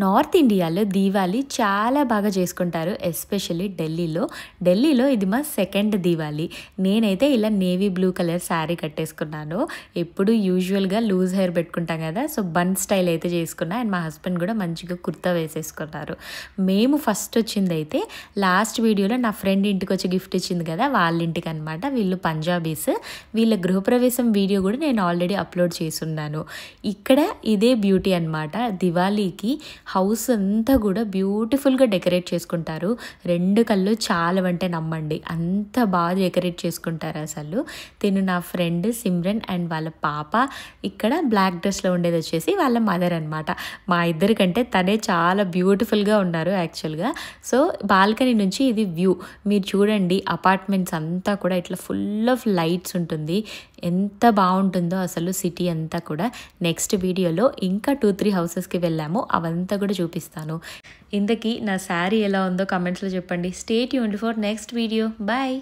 North ఇండియాలో దీవాళి చాలా బాగా చేసుకుంటారు. ఎస్పెషల్లీ ఢిల్లీలో ఇది మా సెకండ్ దీవాళి. నేనైతే ఇలా నేవీ బ్లూ కలర్ శారీ కట్టేసుకున్నాను. ఎప్పుడు యూజువల్గా లూజ్ హెయిర్ పెట్టుకుంటాం కదా, సో బన్ స్టైల్ అయితే చేసుకున్నా. అండ్ మా హస్బెండ్ కూడా మంచిగా కుర్తా వేసేసుకున్నారు. మేము ఫస్ట్ వచ్చిందైతే లాస్ట్ వీడియోలో నా ఫ్రెండ్ ఇంటికి వచ్చి గిఫ్ట్ ఇచ్చింది కదా, వాళ్ళ ఇంటికి అనమాట. వీళ్ళు పంజాబీస్. వీళ్ళ గృహప్రవేశం వీడియో కూడా నేను ఆల్రెడీ అప్లోడ్ చేసున్నాను. ఇక్కడ ఇదే బ్యూటీ అనమాట. దివాళీకి హౌస్ అంతా కూడా బ్యూటిఫుల్గా డెకరేట్ చేసుకుంటారు. 2 కళ్ళు చాలవంటే నమ్మండి, అంత బాగా డెకరేట్ చేసుకుంటారు అసలు. తిను నా ఫ్రెండ్ సిమ్రన్ అండ్ వాళ్ళ పాప. ఇక్కడ బ్లాక్ డ్రెస్లో ఉండేది వచ్చేసి వాళ్ళ మదర్ అనమాట. మా ఇద్దరికంటే తనే చాలా బ్యూటిఫుల్గా ఉన్నారు యాక్చువల్గా. సో బాల్కనీ నుంచి ఇది వ్యూ మీరు చూడండి. అపార్ట్మెంట్స్ అంతా కూడా ఇట్లా ఫుల్ ఆఫ్ లైట్స్ ఉంటుంది. ఎంత బాగుంటుందో అసలు సిటీ అంతా కూడా. నెక్స్ట్ వీడియోలో ఇంకా 2-3 హౌసెస్కి వెళ్ళాము, అవంతా కూడా చూపిస్తాను. ఇంతకీ నా శారీ ఎలా ఉందో కమెంట్స్లో చెప్పండి. Stay tuned for next video. Bye.